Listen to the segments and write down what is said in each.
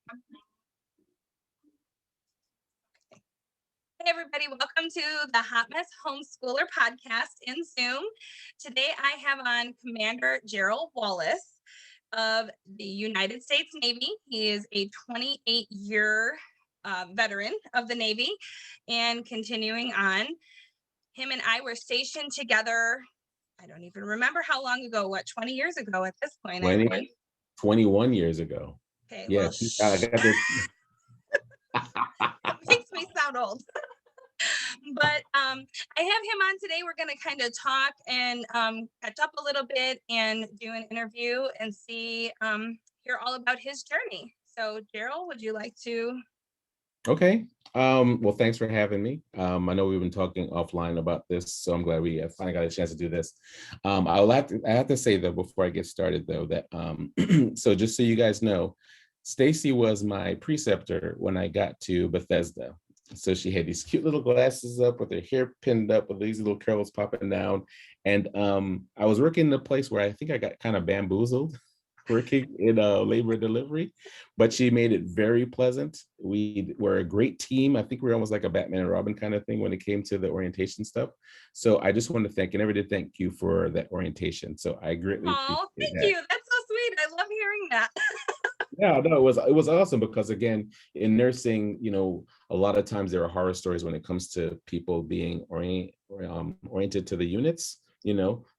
Hey everybody, welcome to the Hot Mess Homeschooler podcast in Zoom. Today I have on Commander Jerrol Wallace of the United States Navy. He is a 28-year veteran of the Navy and continuing on. Him and I were stationed together, I don't even remember how long ago, 20 years ago at this point, 20, I think. 21 years ago. Okay, Yeah, well, I got this. That makes me sound old. But I have him on today. We're going to kind of talk and catch up a little bit and do an interview and hear all about his journey. So, Jerrol, would you like to? Okay. Well, thanks for having me. I know we've been talking offline about this, so I'm glad we finally got a chance to do this. I have to say though, before I get started though, that so just so you guys know, Stacy was my preceptor when I got to Bethesda. So she had these cute little glasses up with her hair pinned up with these little curls popping down. And I was working in a place where I think I got kind of bamboozled working in labor and delivery, but she made it very pleasant. We were a great team. I think we were almost like a Batman and Robin kind of thing when it came to the orientation stuff. So I just want to thank, and I did thank you for that orientation. So I greatly Oh, appreciate thank that. you. That's so sweet. I love hearing that. Yeah, no, it was awesome because in nursing, a lot of times there are horror stories when it comes to people being oriented to the units.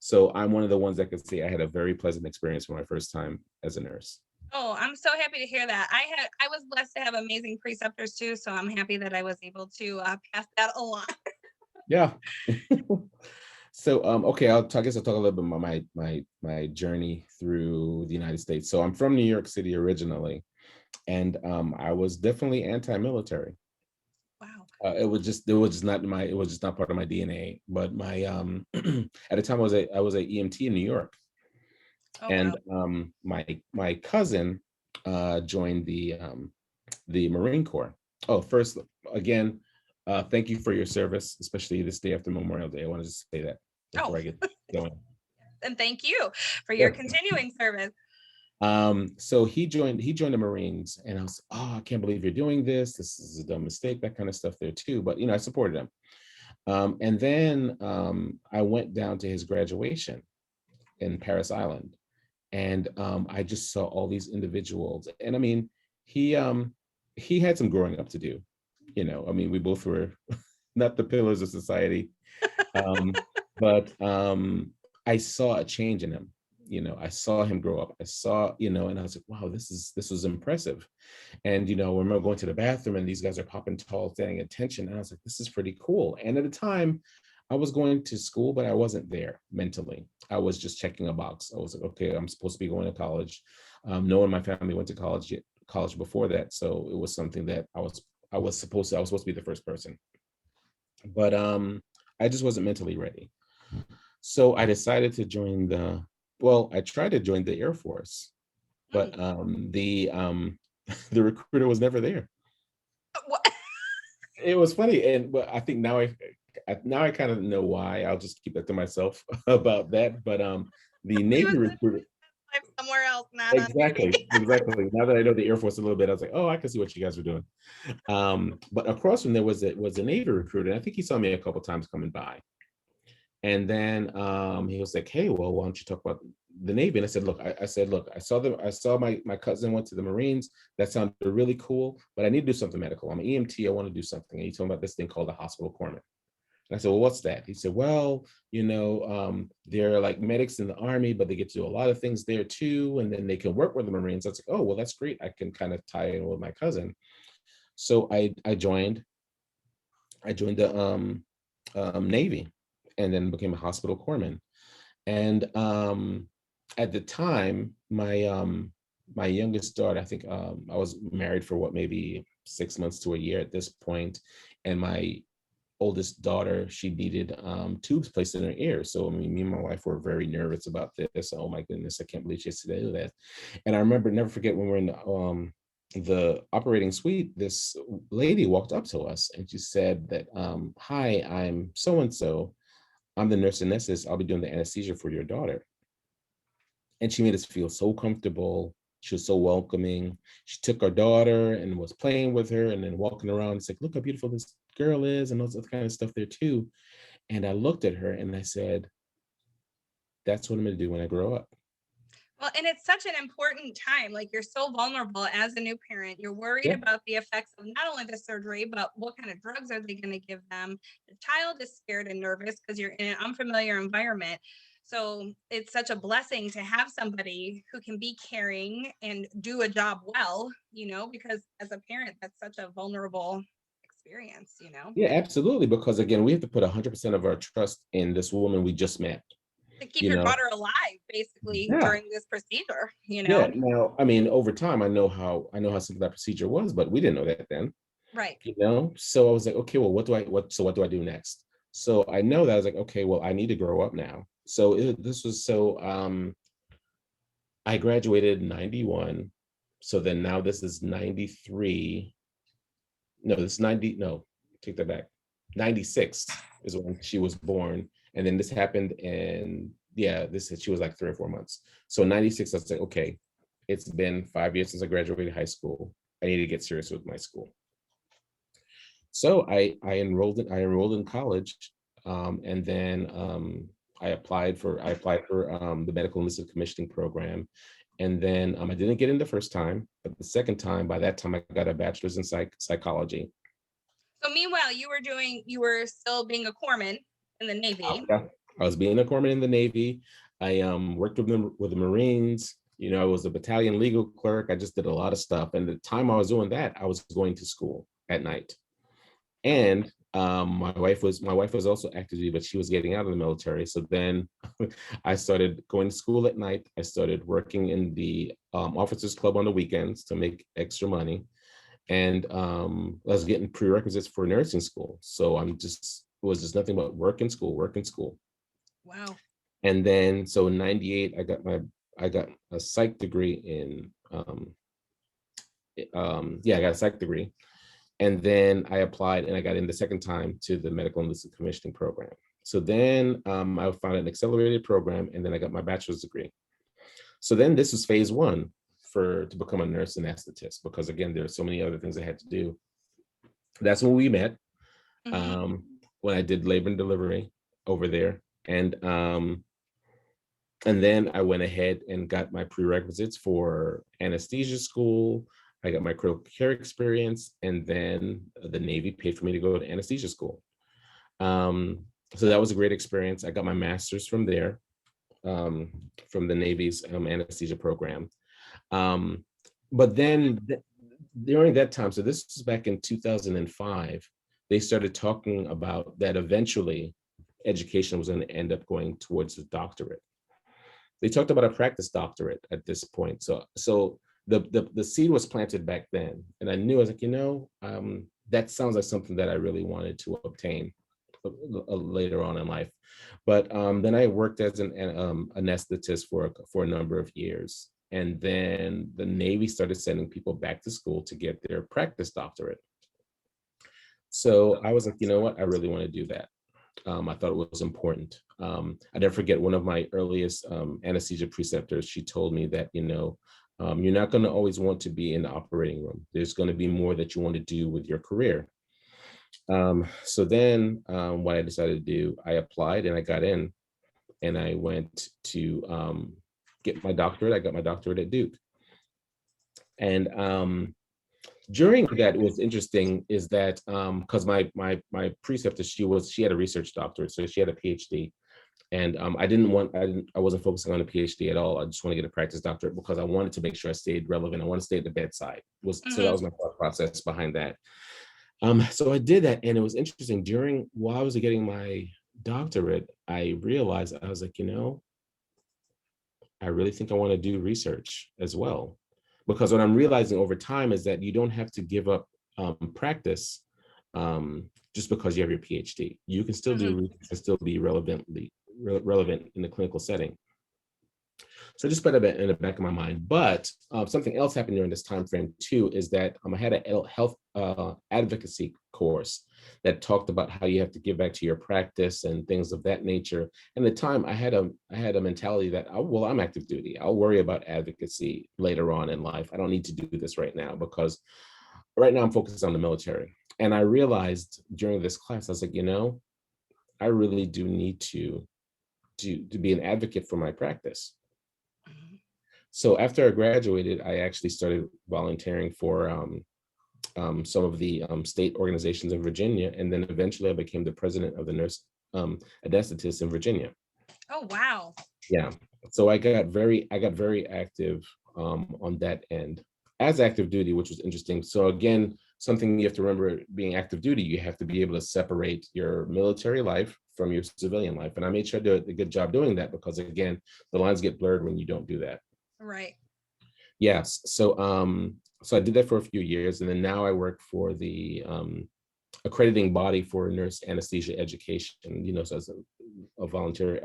So I'm one of the ones that could say I had a very pleasant experience for my first time as a nurse. Oh, I'm so happy to hear that. I was blessed to have amazing preceptors too, so I'm happy that I was able to pass that along. Yeah. So okay, I guess I'll talk a little bit about my journey through the United States. So I'm from New York City originally, and I was definitely anti-military. Wow. It was just not part of my DNA. But my at the time I was a EMT in New York, Oh, and wow. my cousin joined the Marine Corps. Oh, first again, thank you for your service, especially this day after Memorial Day. I wanted to say that Oh, before I get going. and thank you for your Sure. continuing service. So he joined the Marines, and I was, oh, I can't believe you're doing this. This is a dumb mistake, that kind of stuff there too. But I supported him. And then I went down to his graduation in Paris Island, and I just saw all these individuals. And I mean, he had some growing up to do. I mean, we both were not the pillars of society, but I saw a change in him. I saw him grow up. I saw, and I was like, wow, this was impressive. And I remember going to the bathroom and these guys are popping tall, standing at attention. And I was like, this is pretty cool. And at the time, I was going to school, but I wasn't there mentally. I was just checking a box. I was like, okay, I'm supposed to be going to college. No one in my family went to college before that. So it was something that I was supposed to be the first person. But I just wasn't mentally ready. So I decided to I tried to join the Air Force, but the recruiter was never there. What? It was funny, and but I think now I kind of know why. I'll just keep that to myself about that. But the Navy recruiter, Somewhere else, not on exactly. Now that I know the Air Force a little bit, I was like, oh, I can see what you guys are doing. But across from there was a Navy recruiter, and I think he saw me a couple times coming by. And then he was like, hey, well, why don't you talk about the Navy? And I said, look, I saw my cousin went to the Marines. That sounded really cool, but I need to do something medical. I'm an EMT. I want to do something. And he told me about this thing called the hospital corpsman. And I said, well, what's that? He said, well, they're like medics in the Army, but they get to do a lot of things there too. And then they can work with the Marines. I was like, oh, well, that's great. I can kind of tie in with my cousin. So I joined the Navy, and then became a hospital corpsman. And at the time, my youngest daughter, I think I was married for maybe 6 months to a year at this point, and my oldest daughter, she needed tubes placed in her ear. So I mean, me and my wife were very nervous about this. Oh my goodness, I can't believe she has to do that. And I remember, never forget, when we were in the operating suite, this lady walked up to us and she said that, hi, I'm so and so. I'm the nurse anesthetist. I'll be doing the anesthesia for your daughter. And she made us feel so comfortable. She was so welcoming. She took our daughter and was playing with her and then walking around and said, look how beautiful this girl is, and all that kind of stuff there too. And I looked at her and I said, that's what I'm going to do when I grow up. Well, and it's such an important time. Like, you're so vulnerable as a new parent. You're worried Yeah. about the effects of not only the surgery, but what kind of drugs are they going to give them? The child is scared and nervous because you're in an unfamiliar environment. So it's such a blessing to have somebody who can be caring and do a job well, because as a parent, that's such a vulnerable experience, Yeah, absolutely. Because again, we have to put 100% of our trust in this woman we just met. to keep You your know, daughter alive, basically, yeah, during this procedure. yeah. Now, I mean, over time, I know how simple that procedure was, but we didn't know that then. Right. So I was like, okay, well, what do I do next? So I know that I was like, okay, well, I need to grow up now. So this was so I graduated in 91. So then now this is 93. No, this is 90. No, take that back. 96 is when she was born. And then this happened in, yeah, she was like 3 or 4 months. So 96, I was like, okay, it's been 5 years since I graduated high school. I need to get serious with my school. So I enrolled in college, and then I applied for the medical enlisted commissioning program, and then I didn't get in the first time, but the second time, by that time I got a bachelor's in psychology. So meanwhile, you were still being a corpsman in the Navy. Yeah. I was being a corpsman in the Navy. I worked with the Marines. I was a battalion legal clerk. I just did a lot of stuff, and the time I was doing that, I was going to school at night. And my wife was also active duty, but she was getting out of the military. So then I started going to school at night. I started working in the officers club on the weekends to make extra money, and I was getting prerequisites for nursing school. So it was just nothing but work and school, work and school. Wow. And then so in '98, I got a psych degree in yeah, I got a psych degree. And then I applied and I got in the second time to the medical enlisted commissioning program. So then I found an accelerated program, and then I got my bachelor's degree. So then this was phase one to become a nurse anesthetist, because again, there are so many other things I had to do. That's when we met, Mm-hmm. when I did labor and delivery over there. And then I went ahead and got my prerequisites for anesthesia school. I got my critical care experience, and then the Navy paid for me to go to anesthesia school. So that was a great experience. I got my master's from there, from the Navy's anesthesia program. But then during that time, so this was back in 2005, they started talking about that eventually education was going to end up going towards the doctorate. They talked about a practice doctorate at this point. So the seed was planted back then, and I knew, I was like, that sounds like something that I really wanted to obtain later on in life. But then I worked as an anesthetist for a number of years, and then the Navy started sending people back to school to get their practice doctorate. So I was like, you know what, I really want to do that. I thought it was important. I never forget one of my earliest anesthesia preceptors. She told me that, you're not going to always want to be in the operating room. There's going to be more that you want to do with your career. So then what I decided to do, I applied and I got in, and I went to get my doctorate. I got my doctorate at Duke. And during that, what's interesting is that because my preceptor, she had a research doctorate, so she had a PhD, and I wasn't focusing on a PhD at all. I just want to get a practice doctorate because I wanted to make sure I stayed relevant. I want to stay at the bedside. So that Mm-hmm. was my thought process behind that. So I did that, and it was interesting. While I was getting my doctorate, I realized, I was like, I really think I want to do research as well. Because what I'm realizing over time is that you don't have to give up practice just because you have your PhD. You can still do Mm-hmm. research and still be relevant in the clinical setting. So just put it in the back of my mind. But something else happened during this time frame too is that I had a health advocacy course that talked about how you have to give back to your practice and things of that nature. And at the time, I had a mentality that, oh, well, I'm active duty. I'll worry about advocacy later on in life. I don't need to do this right now because right now I'm focused on the military. And I realized during this class, I was like, I really do need to be an advocate for my practice. Mhm. So after I graduated, I actually started volunteering for some of the state organizations in Virginia, and then eventually I became the president of the Nurse Anesthetist in Virginia. Oh, wow. Yeah, so I got very active on that end as active duty, which was interesting. So again, something you have to remember being active duty, you have to be able to separate your military life from your civilian life, and I made sure I did a good job doing that because again, the lines get blurred when you don't do that. Right. Yes. So I did that for a few years, and then now I work for the accrediting body for nurse anesthesia education. So as a volunteer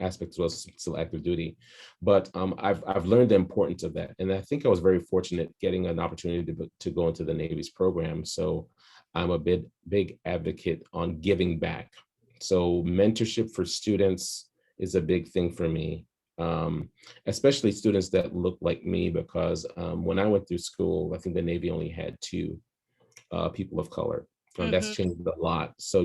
aspect as well as still active duty. But I've learned the importance of that, and I think I was very fortunate getting an opportunity to go into the Navy's program. So I'm a big advocate on giving back. So mentorship for students is a big thing for me, um, especially students that look like me, because when I went through school, I think the Navy only had two people of color. That's Hmm. changed a lot. So,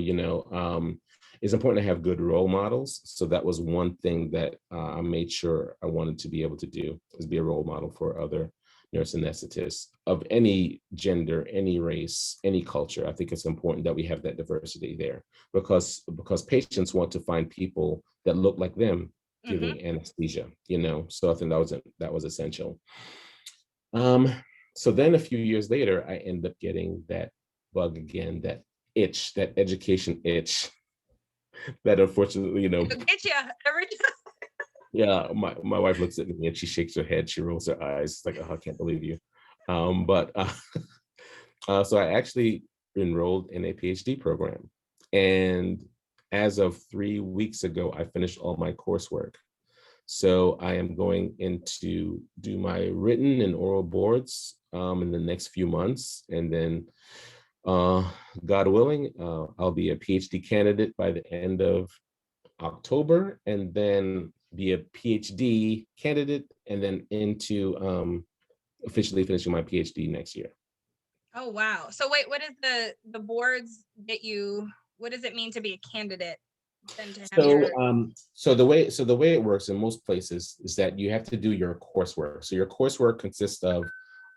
it's important to have good role models. So that was one thing that I made sure I wanted to be able to do, is be a role model for other nurse anesthetists of any gender, any race, any culture. I think it's important that we have that diversity there, because patients want to find people that look like them Hmm. giving anesthesia. So I think that was essential. Um, so then a few years later, I end up getting that bug again, that itch, that education itch, that unfortunately, It'll get you every time. yeah, my wife looks at me and she shakes her head, she rolls her eyes, it's like, oh, I can't believe you. But so I actually enrolled in a PhD program. And as of 3 weeks ago, I finished all my coursework. So I am going in to do my written and oral boards in the next few months. And then, uh, God willing, I'll be a PhD candidate by the end of October, and then be a PhD candidate, and then into officially finishing my PhD next year. Oh, wow. So wait, what is the boards that you, what does it mean to be a candidate then to have your, So the way it works in most places is that you have to do your coursework. So your coursework consists of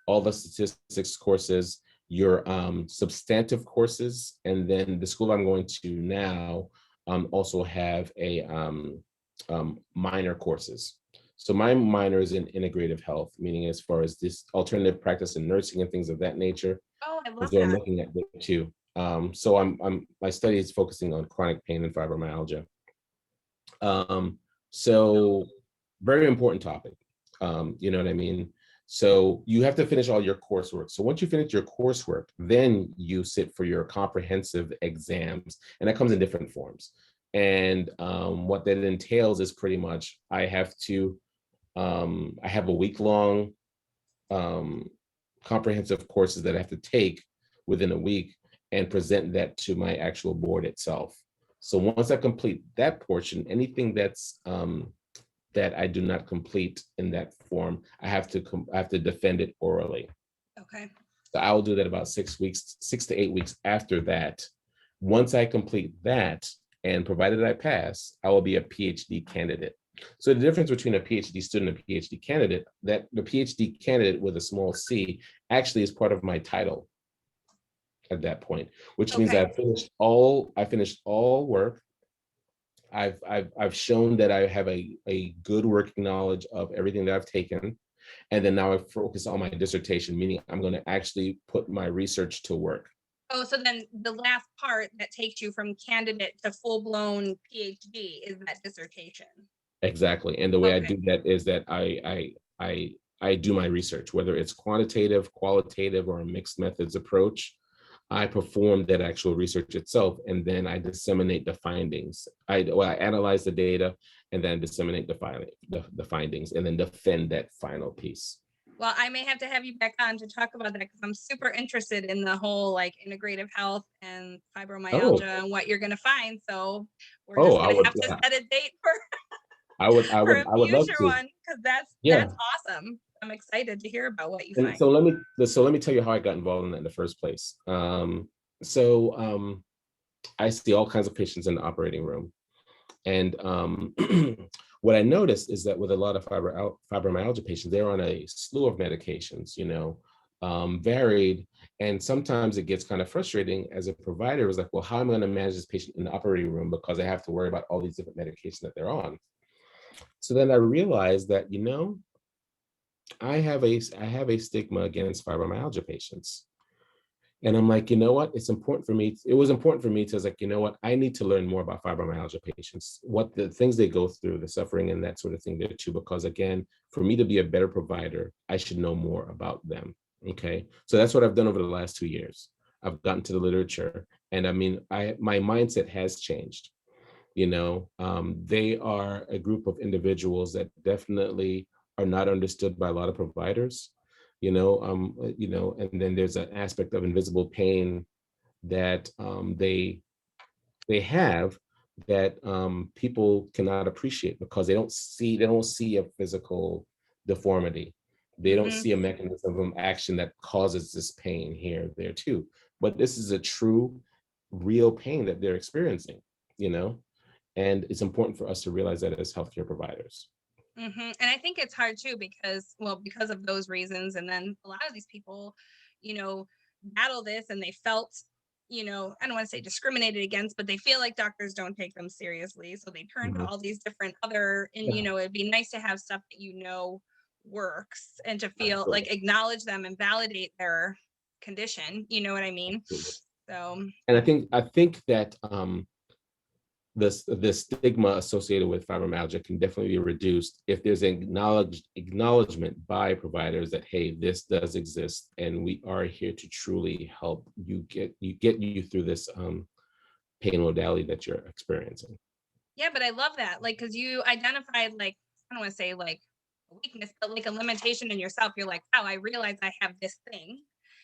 all the statistics courses, your substantive courses, and then the school I'm going to now also have a minor courses. So my minor is in integrative health, meaning as far as this alternative practice in nursing and things of that nature. oh, I And love so I'm that. looking at that too. So my study is focusing on chronic pain and fibromyalgia. Um, so very important topic. You know what I mean? So you have to finish all your coursework. So once you finish your coursework, then you sit for your comprehensive exams, and that comes in different forms. And what that entails is pretty much I have a week long um, comprehensive courses that I have to take within a week and present that to my actual board itself. So once I complete that portion, anything that I do not complete in that form, I have to defend it orally. Okay. So I will do that about 6 weeks, 6 to 8 weeks after that. Once I complete that, and provided I pass, I will be a PhD candidate. So the difference between a PhD student and a PhD candidate, that the PhD candidate with a small c actually is part of my title at that point, which means Okay. I finished all work. I've shown that I have a good working knowledge of everything that I've taken. And then now I focus on my dissertation, meaning I'm going to actually put my research to work. Oh, so then the last part that takes you from candidate to full-blown PhD is that dissertation. Exactly. And the way I Okay. do that is that I do my research, whether it's quantitative, qualitative, or a mixed methods approach. I perform that actual research itself, and then I disseminate the findings. I analyze the data, and then disseminate the findings, and then defend that final piece. Well, I may have to have you back on to talk about that because I'm super interested in the whole like integrative health and Oh, fibromyalgia and what you're going to find. So we're oh, just I going to would, have to set a date for I would, a I would love future to. one because that's Yeah. awesome. I'm excited to hear about what you And find. so let me tell you how I got involved in that in the first place. So I see all kinds of patients in the operating room, and what I noticed is that with a lot of fibromyalgia patients, they're on a slew of medications, varied, and sometimes it gets kind of frustrating as a provider. Is like, well, how am I going to manage this patient in the operating room because I have to worry about all these different medications that they're on? So then I realized that, I have a stigma against fibromyalgia patients. And I'm like, you know what? It was important for me to like, you know what? I need to learn more about fibromyalgia patients, what the things they go through, the suffering and that sort of thing there too. Because again, for me to be a better provider, I should know more about them. Okay. So that's what I've done over the last 2 years. I've gotten to the literature, and I mean, my mindset has changed. They are a group of individuals that definitely are not understood by a lot of providers. And then there's an aspect of invisible pain that they have that people cannot appreciate because they don't see a physical deformity. They don't Hmm. see a mechanism of action that causes this pain here, there too. But this is a true, real pain that they're experiencing, you know, and it's important for us to realize that as healthcare providers. And I think it's hard too because, well, because of those reasons. And then a lot of these people, you know, battle this and they felt, I don't want to say discriminated against, but they feel like doctors don't take them seriously. So they turn to Mhm. all these different other, and, Yeah, it'd be nice to have stuff that, works and to feel like absolutely. acknowledge them and validate their condition. You know what I mean? Absolutely. So, And I think that the stigma associated with fibromyalgia can definitely be reduced if there's acknowledgement by providers that, hey, this does exist and we are here to truly help you through this pain modality that you're experiencing. yeah, but I love that. Like, cause you identified like, I don't want to say like a weakness, but like a limitation in yourself. You're like, wow, I realize I have this thing.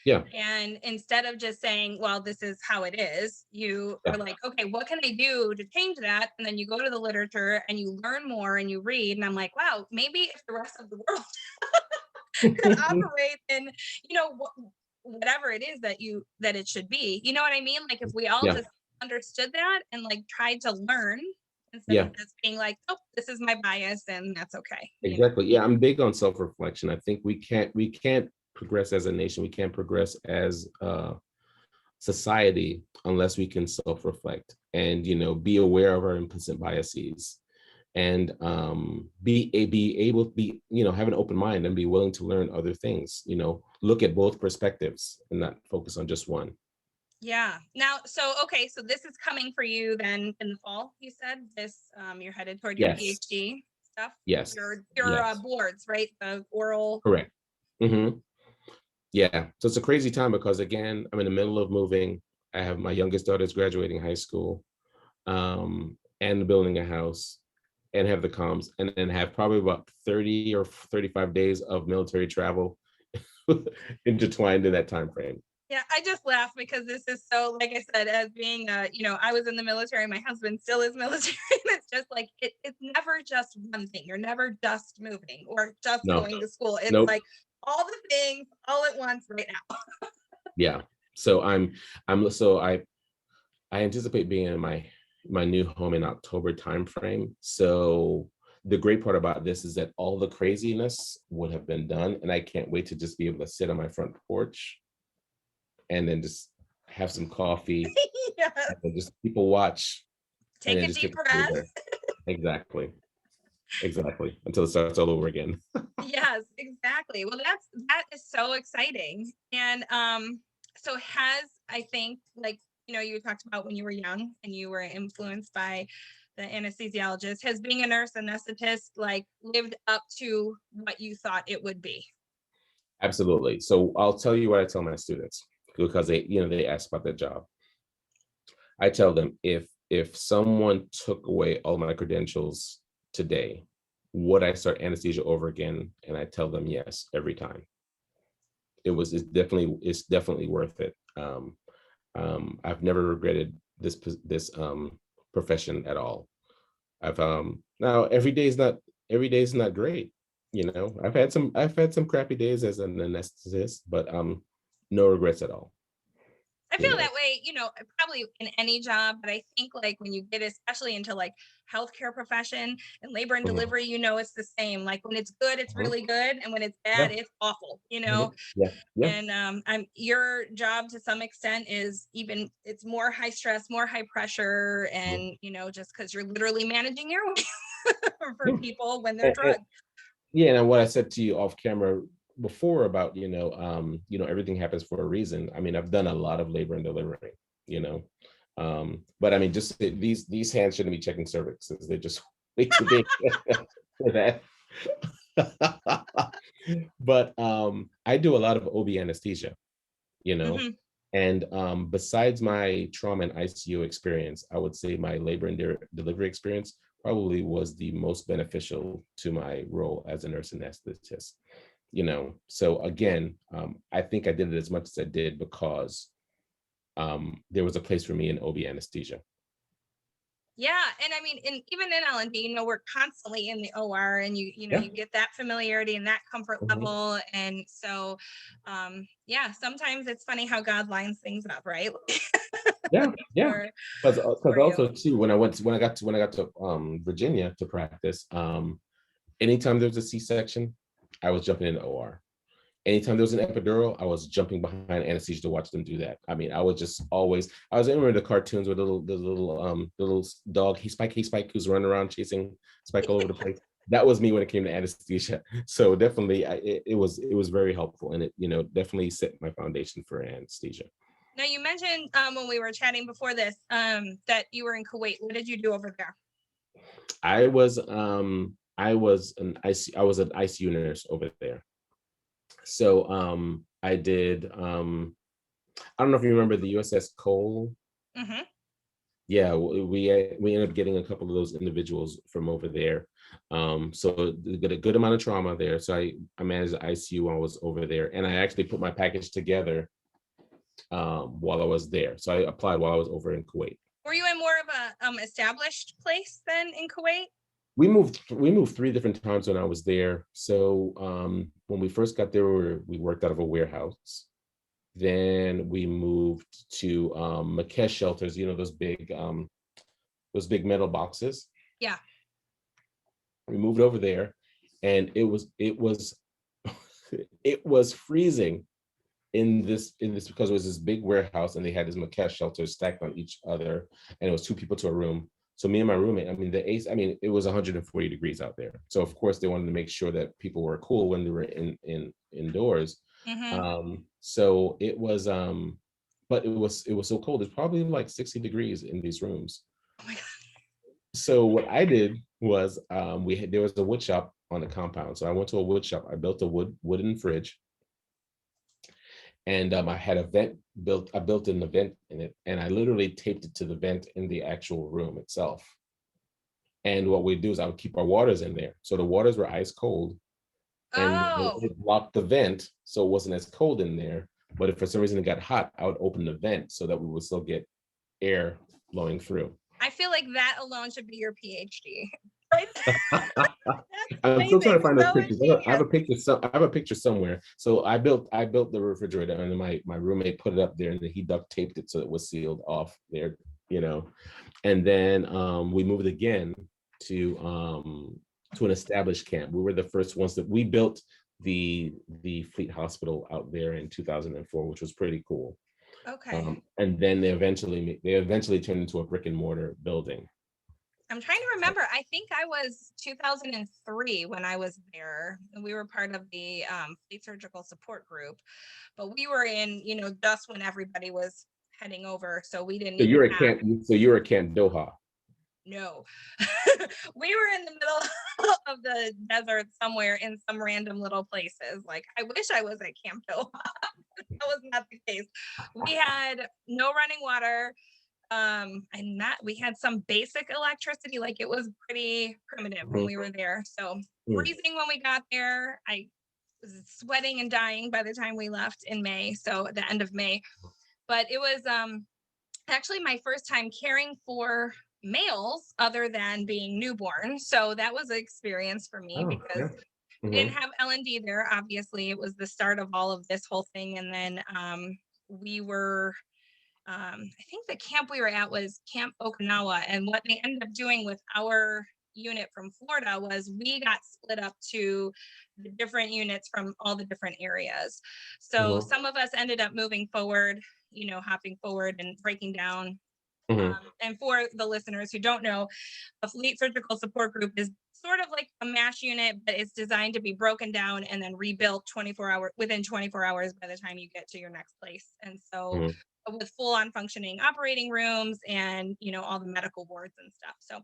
Yeah, And instead of just saying, well, this is how it is, you yeah, are like, okay, what can I do to change that? And then you go to the literature and you learn more and you read. And I'm like, wow, maybe if the rest of the world could operate in, you know, whatever it is that it should be. You know what I mean? Like if we all yeah, just understood that and like tried to learn instead of yeah. just being like, oh, this is my bias and that's okay. Exactly. Yeah, I'm big on self-reflection. I think we can't progress as a nation. We can't progress as a society unless we can self-reflect and be aware of our implicit biases, and be able to be have an open mind and be willing to learn other things. Look at both perspectives and not focus on just one. Yeah. Now, so okay, so this is coming for you then in the fall. You said this. You're headed toward your Yes. PhD stuff. Yes. Your Yes. boards, right? The oral. Correct. Hmm. Yeah. So it's a crazy time because again, I'm in the middle of moving. I have my youngest daughter's graduating high school, and building a house, and have the comms, and then have probably about 30 or 35 days of military travel intertwined in that time frame. Yeah, I just laugh because this is so, like I said, as being I was in the military, my husband still is military. And it's just like it's never just one thing. You're never just moving or just No. going to school. It's Nope. like all the things all at once right now. Yeah. So I anticipate being in my new home in October timeframe. So the great part about this is that all the craziness would have been done, and I can't wait to just be able to sit on my front porch and then just have some coffee Yes. and then just people watch and Take then a just deep get to stay breath. there. Exactly. Exactly. Until it starts all over again. Yes, exactly. Well, that is so exciting. And so has I think like you talked about when you were young and you were influenced by the anesthesiologist. Has being a nurse anesthetist like lived up to what you thought it would be? Absolutely. So I'll tell you what I tell my students because they ask about that job. I tell them if someone took away all my credentials today, would I start anesthesia over again? And I tell them yes every time. It's definitely worth it. I've never regretted this profession at all. I've now every day is not great. I've had some crappy days as an anesthetist, but no regrets at all. I You feel know. that way, probably in any job, but I think like when you get especially into like healthcare profession and labor and Mhm, delivery, it's the same. Like when it's good, it's mhm, really good, and when it's yeah, bad, it's awful. mhm, yeah, yeah, And I'm your job to some extent is even it's more high stress, more high pressure, mhm, and just because you're literally managing your way for yeah. people when they're And, drugged. yeah, and what I said to you off camera before about, everything happens for a reason. I mean, I've done a lot of labor and delivery, you know. But I mean, these hands shouldn't be checking cervixes. They're just way too big for that. But I do a lot of OB anesthesia, you know. Hmm. And besides my trauma and ICU experience, I would say my labor and delivery experience probably was the most beneficial to my role as a nurse anesthetist. So again, I think I did it as much as I did because there was a place for me in OB anesthesia. Yeah, and I mean, and even in L&D, we're constantly in the OR, and Yeah. you get that familiarity and that comfort Mhm. level, and so, yeah, sometimes it's funny how God lines things up, right? Yeah, yeah. for Because for you. also too, when I got to Virginia to practice, anytime there was a C-section, I was jumping in the OR. Anytime there was an epidural, I was jumping behind anesthesia to watch them do that. I mean, I was just always. I was remember the cartoons with the little dog, he Spike, who's running around chasing Spike all over the place. That was me when it came to anesthesia. So definitely, it was very helpful, and it definitely set my foundation for anesthesia. Now you mentioned when we were chatting before this that you were in Kuwait. What did you do over there? I was an ICU nurse over there. So I did. I don't know if you remember the USS Cole. Hmm. Yeah, we ended up getting a couple of those individuals from over there. So they got a good amount of trauma there. So I managed the ICU while I was over there, and I actually put my package together while I was there. So I applied while I was over in Kuwait. Were you in more of a established place than in Kuwait? We moved three different times when I was there. So when we first got there, we worked out of a warehouse. Then we moved to Makesh shelters. Those big metal boxes. Yeah. We moved over there, and it was it was freezing in this because it was this big warehouse, and they had these Makesh shelters stacked on each other, and it was two people to a room. So me and my roommate, I mean, it was 140 degrees out there. So of course they wanted to make sure that people were cool when they were indoors. Hmm. So it was, but it was so cold. It's probably like 60 degrees in these rooms. Oh my God. So what I did was there was a wood shop on the compound. So I went to a wood shop. I built a wooden fridge, and I had a vent built. I built in the vent in it, and I literally taped it to the vent in the actual room itself. And what we do is I would keep our waters in there. So the waters were ice cold, and Oh, it blocked the vent, so it wasn't as cold in there. But if for some reason it got hot, I would open the vent so that we would still get air blowing through. I feel like that alone should be your PhD. Right? That's I'm still trying amazing. to find those So pictures. I have ingenious. a picture. I have a picture somewhere. So I built the refrigerator, and then my roommate put it up there, and then he duct taped it so it was sealed off there. You know, and then we moved again to an established camp. We were the first ones that we built the Fleet Hospital out there in 2004, which was pretty cool. Okay. And then they eventually turned into a brick and mortar building. I'm trying to remember. I think I was 2003 when I was there. And we were part of the Fleet Surgical Support Group, but we were in, just when everybody was heading over. So we didn't So even you're at have, Camp. So you're at Camp Doha. no. We were in the middle of the desert somewhere in some random little places. Like, I wish I was at Camp Doha. That was not the case. We had no running water. and that we had some basic electricity, like it was pretty primitive when Mhm. we were there. So Mm. freezing when we got there. I was sweating and dying by the time we left in May, so at the end of May. But it was actually my first time caring for males other than being newborn. So that was an experience for me Oh, because yeah. we didn't Mhm. have L&D there. Obviously, it was the start of all of this whole thing. And then we were, I think the camp we were at was Camp Okinawa. And what they ended up doing with our unit from Florida was we got split up to the different units from all the different areas. So Mhm. some of us ended up moving forward, hopping forward and breaking down. Mhm. And for the listeners who don't know, a fleet surgical support group is sort of like a MASH unit, but it's designed to be broken down and then rebuilt within 24 hours by the time you get to your next place. And so Mhm. with full on functioning operating rooms and, all the medical wards and stuff. So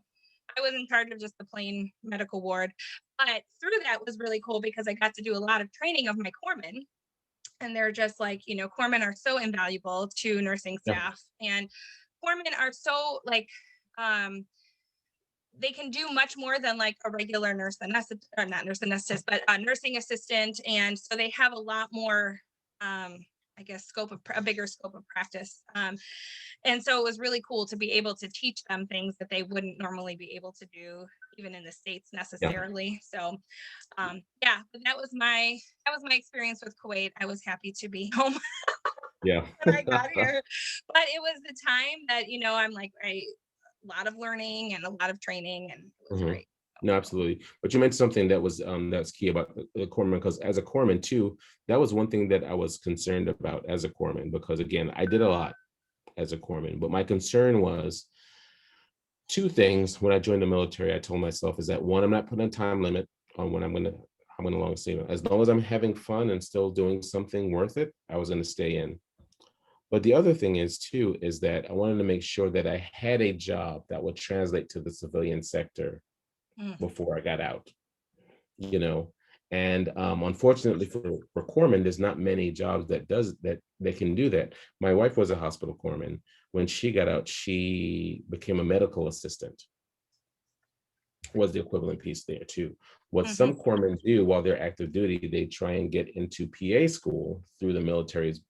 I was in charge of just the plain medical ward. But through that was really cool because I got to do a lot of training of my corpsmen. And they're just like, corpsmen are so invaluable to nursing Yeah. staff. And corpsmen are so like, um, they can do much more than like a regular nurse anesthetist, or not nurse anesthetist, but a nursing assistant. And so they have a lot more, I guess, a bigger scope of practice. And so it was really cool to be able to teach them things that they wouldn't normally be able to do even in the States Yeah. necessarily. So yeah, but that was my experience with Kuwait. I was happy to be home Yeah. when I got here. But it was the time that, I'm like, a lot of learning and a lot of training, and it was Mhm. great. No, absolutely. But you mentioned something that was that's key about the corpsman, because as a corpsman too, that was one thing that I was concerned about as a corpsman, because again, I did a lot as a corpsman, but my concern was two things when I joined the military. I told myself is that one, I'm not putting a time limit on when I'm gonna long stay. As long as I'm having fun and still doing something worth it, I was gonna stay in. But the other thing is too, is that I wanted to make sure that I had a job that would translate to the civilian sector Mm, before I got out, you know. And unfortunately for corpsmen, there's not many jobs that can do that. My wife was a hospital corpsman. When she got out, she became a medical assistant, was the equivalent piece there too. What mhm. some corpsmen do while they're active duty, they try and get into PA school through the military's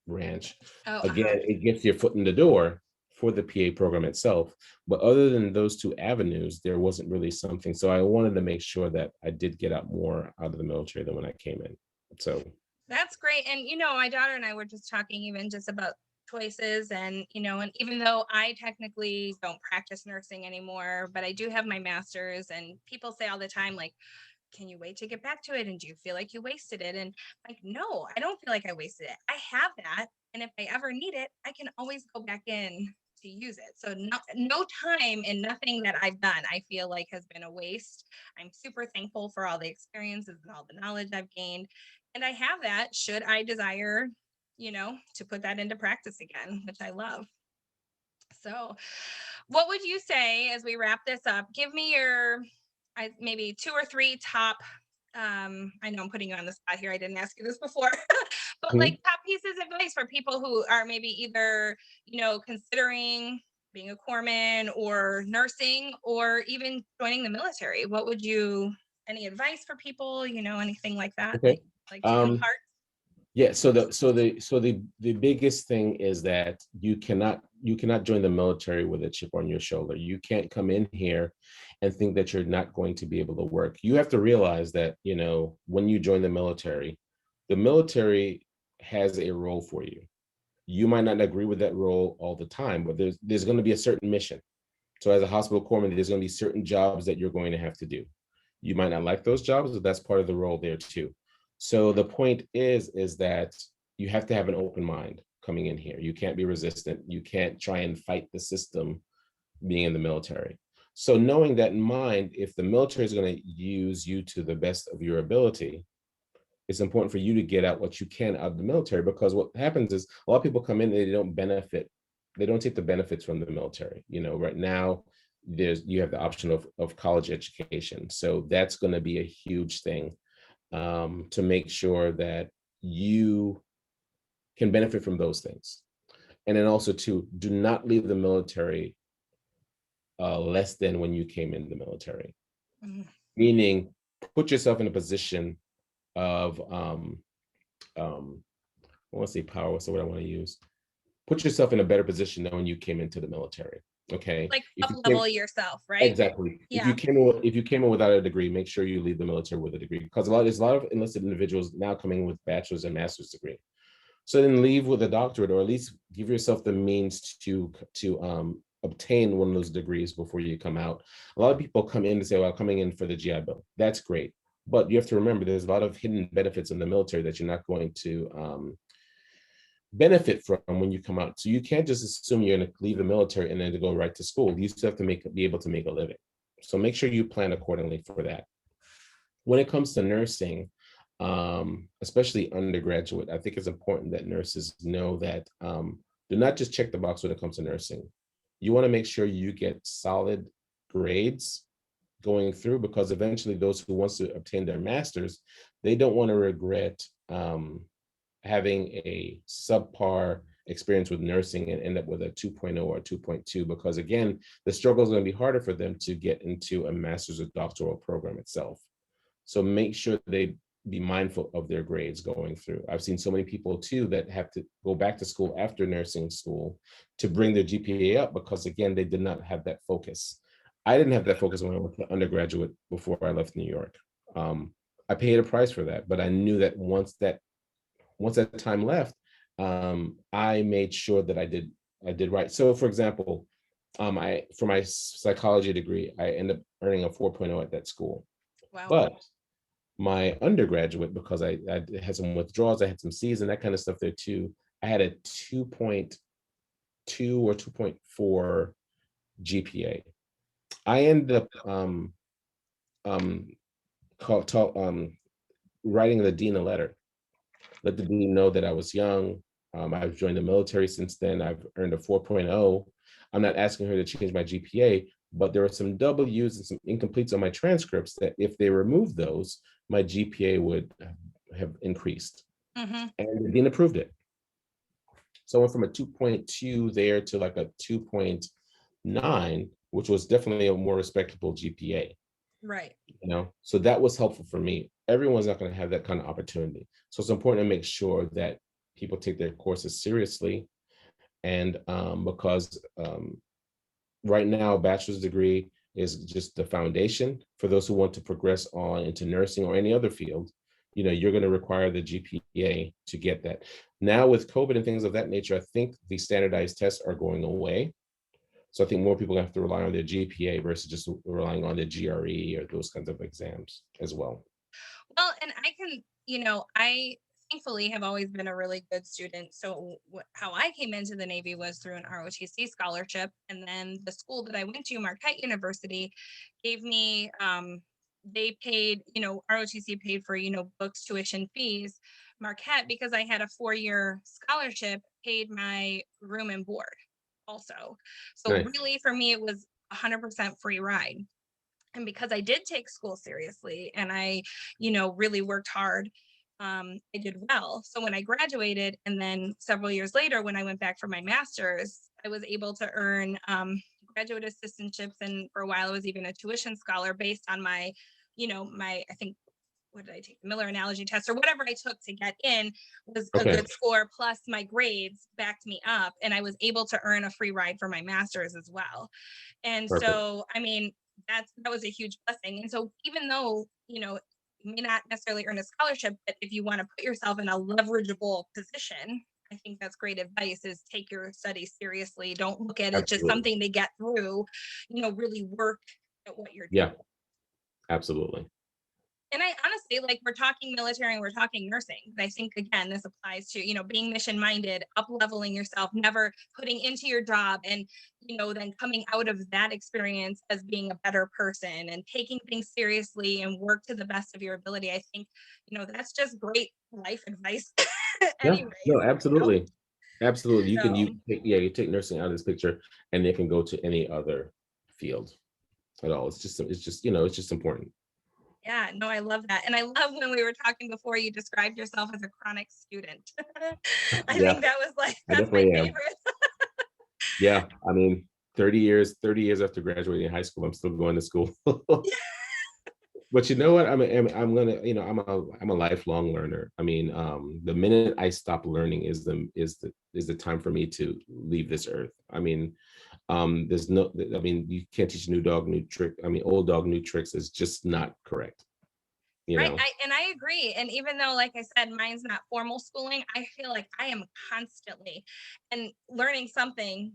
branch. Oh, Again, uh-huh. it gets your foot in the door for the PA program itself. But other than those two avenues, there wasn't really something. So I wanted to make sure that I did get out more out of the military than when I came in. So That's great. And my daughter and I were just talking even just about choices, and and even though I technically don't practice nursing anymore, but I do have my master's, and people say all the time like, can you wait to get back to it, and do you feel like you wasted it? And like, no, I don't feel like I wasted it. I have that, and if I ever need it, I can always go back in to use it. So no time and nothing that I've done I feel like has been a waste. I'm super thankful for all the experiences and all the knowledge I've gained, and I have that should I desire, to put that into practice again, which I love. So what would you say as we wrap this up? Give me your maybe two or three top, I know I'm putting you on the spot here. I didn't ask you this before, but like mhm. top pieces of advice for people who are maybe either, considering being a corpsman or nursing or even joining the military. What would you, any advice for people, anything like that that Okay. you'd like to Um, impart? Yeah, so the biggest thing is that you cannot join the military with a chip on your shoulder. You can't come in here and think that you're not going to be able to work. You have to realize that, when you join the military has a role for you. You might not agree with that role all the time, but there's going to be a certain mission. So as a hospital corpsman, there's going to be certain jobs that you're going to have to do. You might not like those jobs, but that's part of the role there too. So the point is that you have to have an open mind coming in here. You can't be resistant. You can't try and fight the system being in the military. So knowing that in mind, if the military is going to use you to the best of your ability, it's important for you to get out what you can out of the military, because what happens is a lot of people come in and they don't benefit, they don't take the benefits from the military. Right now you have the option of college education, so that's going to be a huge thing, to make sure that you can benefit from those things. And then also too, do not leave the military less than when you came in the military. Mhm. Meaning, put yourself in a position of I want to say power. What's the word I want to use? Put yourself in a better position than when you came into the military. Okay. Like If up you came, level yourself, right? exactly. Yeah. If you came in without a degree, make sure you leave the military with a degree, because there's a lot of enlisted individuals now coming with bachelor's and master's degree. So then leave with a doctorate, or at least give yourself the means to obtain one of those degrees before you come out. A lot of people come in and say, "Well, I'm coming in for the GI Bill." That's great, but you have to remember there's a lot of hidden benefits in the military that you're not going to benefit from when you come out. So you can't just assume you're going to leave the military and then to go right to school. You still have to be able to make a living. So make sure you plan accordingly for that. When it comes to nursing, especially undergraduate, I think it's important that nurses know that do not just check the box when it comes to nursing. You want to make sure you get solid grades going through, because eventually those who wants to obtain their masters, they don't want to regret having a subpar experience with nursing and end up with a 2.0 or 2.2, because again, the struggle is going to be harder for them to get into a master's or doctoral program itself. So make sure they be mindful of their grades going through. I've seen so many people too that have to go back to school after nursing school to bring their GPA up, because again, they did not have that focus. I didn't have that focus when I went to undergraduate before I left New York. I paid a price for that, but I knew that once that time left, I made sure that I did right. So for example, I for my psychology degree, I ended up earning a 4.0 at that school. Wow. But my undergraduate, because I had some withdrawals, I had some C's and that kind of stuff there too. I had a 2.2 or 2.4 GPA. I ended up um, writing the dean a letter, let the dean know that I was young. I've joined the military since then. I've earned a 4.0. I'm not asking her to change my GPA, but there are some W's and some incompletes on my transcripts that if they remove those, my GPA would have increased. Mm-hmm. And the dean approved it. So I went from a 2.2 there to like a 2.9, which was definitely a more respectable GPA. Right. So that was helpful for me. Everyone's not going to have that kind of opportunity, so it's important to make sure that people take their courses seriously. And because right now bachelor's degree is just the foundation for those who want to progress on into nursing or any other field. You're going to require the GPA to get that. Now with COVID and things of that nature, I think the standardized tests are going away. So I think more people have to rely on their GPA versus just relying on their GRE or those kinds of exams as well. Well, and I can, I thankfully have always been a really good student. So how I came into the Navy was through an ROTC scholarship, and then the school that I went to, Marquette University, gave me. They paid, ROTC paid for, books, tuition, fees. Marquette, because I had a 4-year scholarship, paid my room and board also. So Nice. really, for me, it was 100% free ride. And because I did take school seriously and I, really worked hard, I did well. So when I graduated, and then several years later, when I went back for my master's, I was able to earn graduate assistantships. And for a while, I was even a tuition scholar based on my, I think, what did I take? The Miller analogy test or whatever I took to get in was a Okay. good score. Plus my grades backed me up, and I was able to earn a free ride for my master's as well. And Perfect. so, I mean, that was a huge blessing. And so, even though, you may not necessarily earn a scholarship, but if you want to put yourself in a leverageable position, I think that's great advice, is take your studies seriously. Don't look at it just Absolutely. something to get through, really work at what you're doing. Yeah, absolutely. And I honestly, like, we're talking military and we're talking nursing. But I think, again, this applies to, being mission minded, up leveling yourself, never putting into your job, and, then coming out of that experience as being a better person and taking things seriously and work to the best of your ability. I think, that's just great life advice Yeah, anyways. no, absolutely. Absolutely. So, You take nursing out of this picture and they can go to any other field at all. It's just important. yeah, no, I love that. And I love when we were talking before, you described yourself as a chronic student. I Yeah, think that was like, I that's my definitely am. favorite. Yeah, I mean, 30 years after graduating high school, I'm still going to school. But you know what? I'm gonna, I'm a lifelong learner. I mean, the minute I stop learning is the time for me to leave this earth. I mean, there's no, I mean, you can't teach a new dog new trick. I mean, old dog new tricks is just not correct. You Right. know. I agree. And even though, like I said, mine's not formal schooling, I feel like I am constantly and learning something,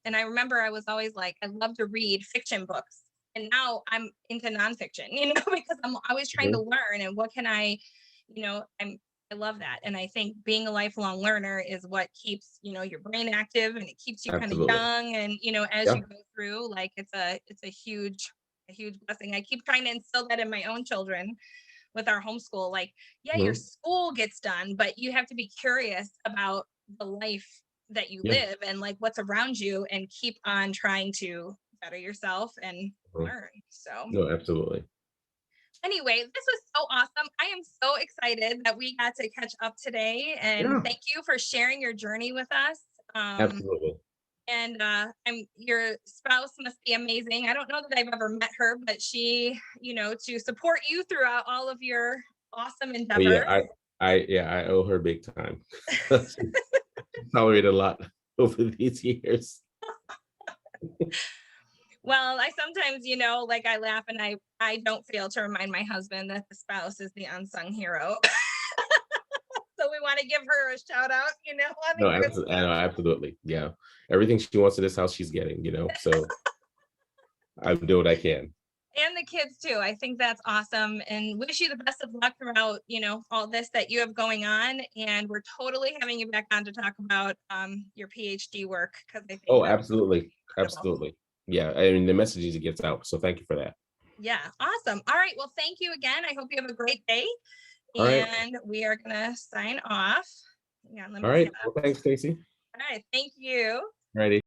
And I remember I was always like, I love to read fiction books. And now I'm into nonfiction, because I'm always trying to Mhm. learn and what can I love that. And I think being a lifelong learner is what keeps, your brain active and it keeps you kind of Absolutely. young. And, as Yeah. you go through, like it's a huge blessing. I keep trying to instill that in my own children with our homeschool. Like, yeah, your Mhm. school gets done, but you have to be curious about the life that you Yeah. live and like what's around you and keep on trying to better yourself and Mhm. learn. So, No, absolutely. anyway, this was so awesome. I am so excited that we got to catch up today. And Yeah. thank you for sharing your journey with us. Um, Absolutely. and your spouse must be amazing. I don't know that I've ever met her, but she, to support you throughout all of your awesome But endeavors. yeah, I owe her big time. Tolerated a lot over these years. Well, I sometimes, like I laugh and I don't fail to remind my husband that the spouse is the unsung hero. So we want to give her a shout out, on the No, good absolutely. No, absolutely. Yeah. Everything she wants in this house, she's getting, so I do what I can. and the kids too. I think that's awesome and wish you the best of luck throughout, all this that you have going on. And we're totally having you back on to talk about your PhD work because I think Oh, that's absolutely. incredible. Absolutely. Yeah. I mean, the messages it gets out. So thank you for that. Yeah, awesome. All right. Well, thank you again. I hope you have a great day. All right. And we are gonna sign off. Yeah, let All me right. set up. Well, thanks, Stacy. All right, thank you. All righty.